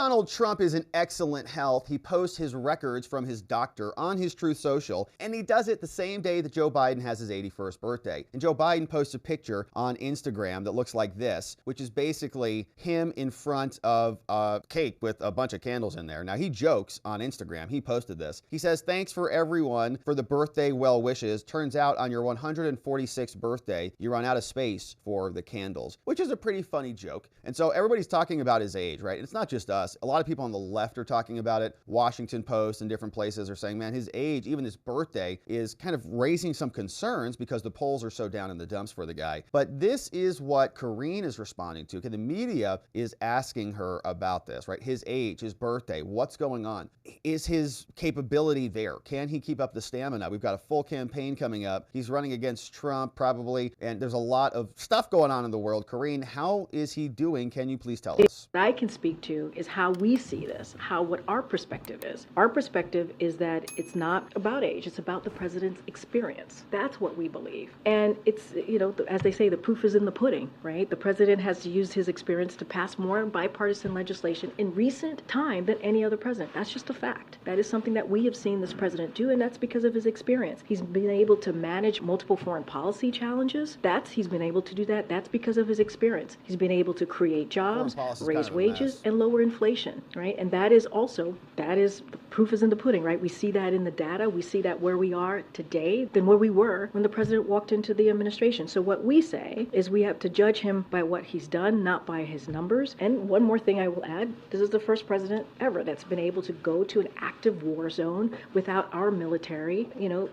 Donald Trump is in excellent health. He posts his records from his doctor on his Truth Social, and he does it the same day that Joe Biden has his 81st birthday. And Joe Biden posts a picture on Instagram that looks like this, which is basically him in front of a cake with a bunch of candles in there. Now, he jokes on Instagram. He posted this. He says, "Thanks for everyone for the birthday well wishes. Turns out on your 146th birthday, you run out of space for the candles," which is a pretty funny joke. And so everybody's talking about his age, right? And it's not just us. A lot of people on the left are talking about it. Washington Post and different places are saying, man, his age, even his birthday, is kind of raising some concerns because the polls are so down in the dumps for the guy. But this is what Karine is responding to. Okay, the media is asking her about this, right? His age, his birthday, what's going on? Is his capability there? Can he keep up the stamina? We've got a full campaign coming up. He's running against Trump probably, and there's a lot of stuff going on in the world. Karine, how is he doing? Can you please tell us? What I can speak to is how we see this, what our perspective is. Our perspective is that it's not about age, it's about the president's experience. That's what we believe. And it's, as they say, the proof is in the pudding, right? The president has used his experience to pass more bipartisan legislation in recent time than any other president. That's just a fact. That is something that we have seen this president do, and that's because of his experience. He's been able to manage multiple foreign policy challenges. He's been able to do that. That's because of his experience. He's been able to create jobs, raise wages, and lower inflation, right? And that is the proof is in the pudding, right? We see that in the data. We see that where we are today than where we were when the president walked into the administration. So what we say is we have to judge him by what he's done, not by his numbers. And one more thing I will add, this is the first president ever that's been able to go to an active war zone without our military,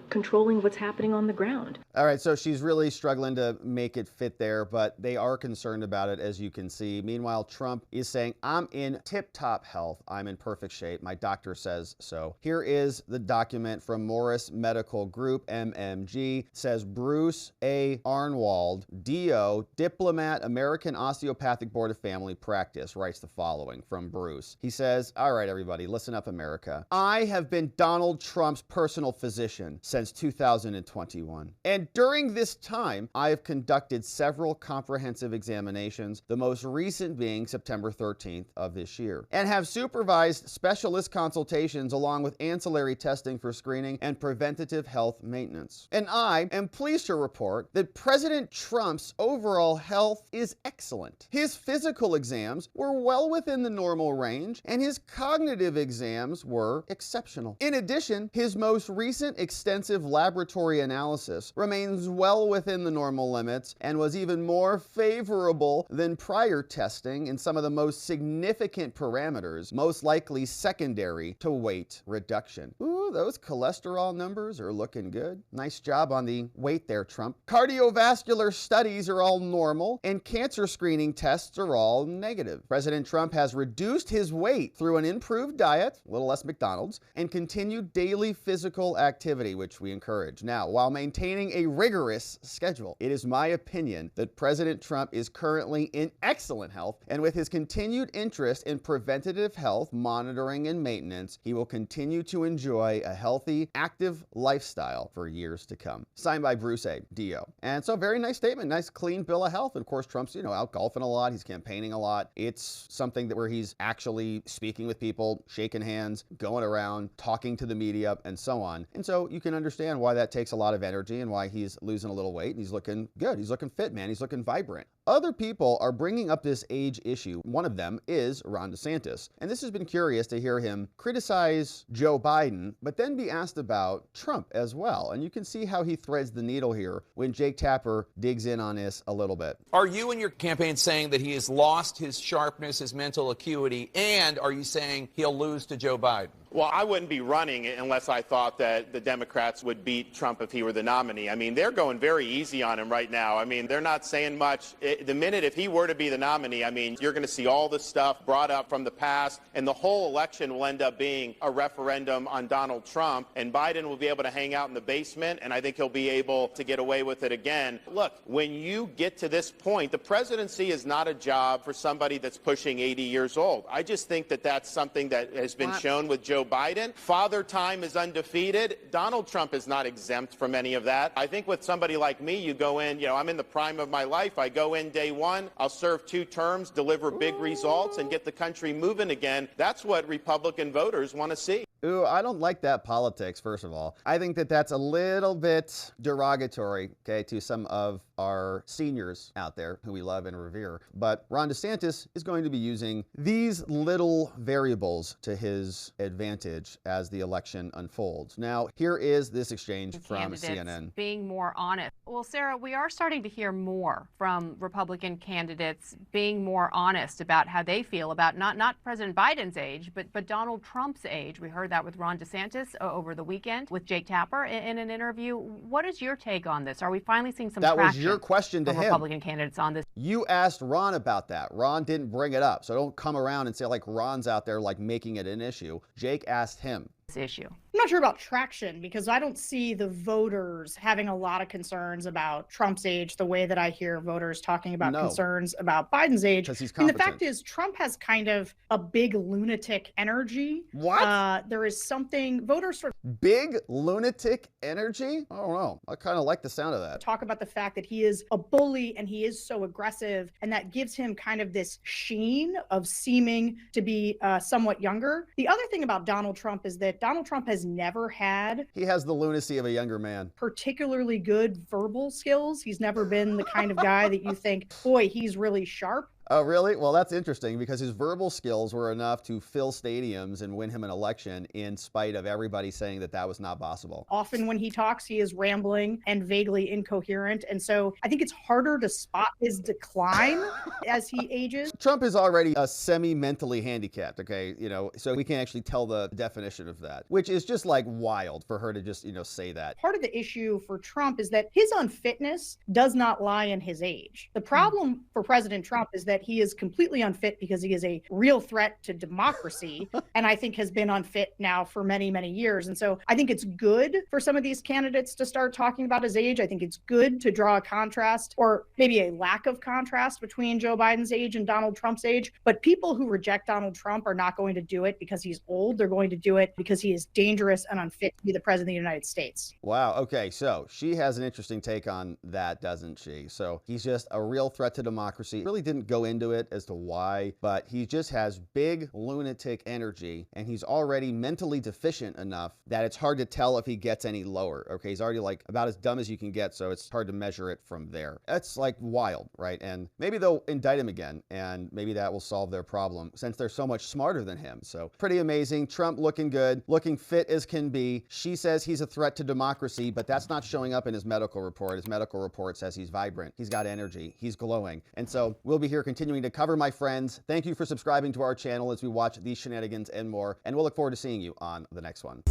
controlling what's happening on the ground. All right, so she's really struggling to make it fit there, but they are concerned about it, as you can see. Meanwhile, Trump is saying, I'm in tip-top health. I'm in perfect shape. My doctor says so. Here is the document from Morris Medical Group, MMG. It says Bruce A. Arnwald, DO, diplomat, American Osteopathic Board of Family Practice, writes the following from Bruce. He says, all right, everybody, listen up, America. I have been Donald Trump's personal physician since 2021. And during this time, I have conducted several comprehensive examinations, the most recent being September 13th of this year, and have supervised specialist consultations along with ancillary testing for screening and preventative health maintenance. And I am pleased to report that President Trump's overall health is excellent. His physical exams were well within the normal range, and his cognitive exams were exceptional. In addition, his most recent extensive laboratory analysis remains well within the normal limits and was even more favorable than prior testing in some of the most significant parameters, most likely secondary to weight reduction. Ooh, those cholesterol numbers are looking good. Nice job on the weight there, Trump. Cardiovascular studies are all normal, and cancer screening tests are all negative. President Trump has reduced his weight through an improved diet, a little less McDonald's, and continued daily physical activity, which we encourage. Now, while maintaining a rigorous schedule, it is my opinion that President Trump is currently in excellent health, and with his continued interest in preventative health monitoring and maintenance, he will continue to enjoy a healthy, active lifestyle for years to come. Signed by Bruce A. D.O. And so very nice statement, nice clean bill of health. And of course, Trump's, out golfing a lot. He's campaigning a lot. It's something that where he's actually speaking with people, shaking hands, going around, talking to the media, and so on. And so you can understand why that takes a lot of energy and why he's losing a little weight. And he's looking good. He's looking fit, man. He's looking vibrant. Other people are bringing up this age issue. One of them is Ron DeSantis. And this has been curious to hear him criticize Joe Biden, but then be asked about Trump as well. And you can see how he threads the needle here when Jake Tapper digs in on this a little bit. Are you in your campaign saying that he has lost his sharpness, his mental acuity, and are you saying he'll lose to Joe Biden? Well, I wouldn't be running unless I thought that the Democrats would beat Trump if he were the nominee. I mean, they're going very easy on him right now. I mean, they're not saying much. The minute if he were to be the nominee, I mean, you're going to see all this stuff brought up from the past, and the whole election will end up being a referendum on Donald Trump, and Biden will be able to hang out in the basement, and I think he'll be able to get away with it again. Look, when you get to this point, the presidency is not a job for somebody that's pushing 80 years old. I just think that that's something that has been shown with Joe Joe Biden. Father Time is undefeated. Donald Trump is not exempt from any of that. I think with somebody like me, you go in, I'm in the prime of my life. I go in day one, I'll serve 2 terms, deliver big results, and get the country moving again. That's what Republican voters want to see. Ooh, I don't like that politics, first of all. I think that that's a little bit derogatory, okay, to some of our seniors out there who we love and revere. But Ron DeSantis is going to be using these little variables to his advantage as the election unfolds. Now, here is this exchange from CNN. Being more honest. Well, Sarah, we are starting to hear more from Republican candidates being more honest about how they feel about not President Biden's age, but Donald Trump's age. We heard that with Ron DeSantis over the weekend with Jake Tapper in an interview. What is your take on this? Are we finally seeing some traction? That was your question to him. Republican candidates on this. You asked Ron about that. Ron didn't bring it up. So don't come around and say like Ron's out there like making it an issue. Jake asked him. Issue. I'm not sure about traction because I don't see the voters having a lot of concerns about Trump's age the way that I hear voters talking about concerns about Biden's age. Because he's And competent. the fact is, Trump has kind of a big lunatic energy. What? There is something voters sort of Big lunatic energy? I don't know. I kind of like the sound of that. talk about the fact that he is a bully and he is so aggressive, and that gives him kind of this sheen of seeming to be somewhat younger. The other thing about Donald Trump is that Donald Trump has never had He has the lunacy of a younger man. particularly good verbal skills. He's never been the kind of guy that you think, boy, he's really sharp. Oh, really? Well, that's interesting because his verbal skills were enough to fill stadiums and win him an election in spite of everybody saying that that was not possible. Often when he talks, he is rambling and vaguely incoherent. And so I think it's harder to spot his decline as he ages. Trump is already a semi-mentally handicapped, okay? So we can't actually tell the definition of that, which is just like wild for her to just, say that. Part of the issue for Trump is that his unfitness does not lie in his age. The problem for President Trump is that he is completely unfit because he is a real threat to democracy, and I think has been unfit now for many, many years. And so I think it's good for some of these candidates to start talking about his age. I think it's good to draw a contrast, or maybe a lack of contrast, between Joe Biden's age and Donald Trump's age. But people who reject Donald Trump are not going to do it because he's old. They're going to do it because he is dangerous and unfit to be the president of the United States. Wow. Okay. So she has an interesting take on that, doesn't she? So he's just a real threat to democracy. Really didn't go into it as to why, but he just has big lunatic energy, and he's already mentally deficient enough that it's hard to tell if he gets any lower. Okay. He's already like about as dumb as you can get. So it's hard to measure it from there. That's like wild, right? And maybe they'll indict him again, and maybe that will solve their problem since they're so much smarter than him. So pretty amazing. Trump looking good, looking fit as can be. She says he's a threat to democracy, but that's not showing up in his medical report. His medical report says he's vibrant, he's got energy, he's glowing. And so we'll be here continuing to cover, my friends. Thank you for subscribing to our channel as we watch these shenanigans and more, and we'll look forward to seeing you on the next one.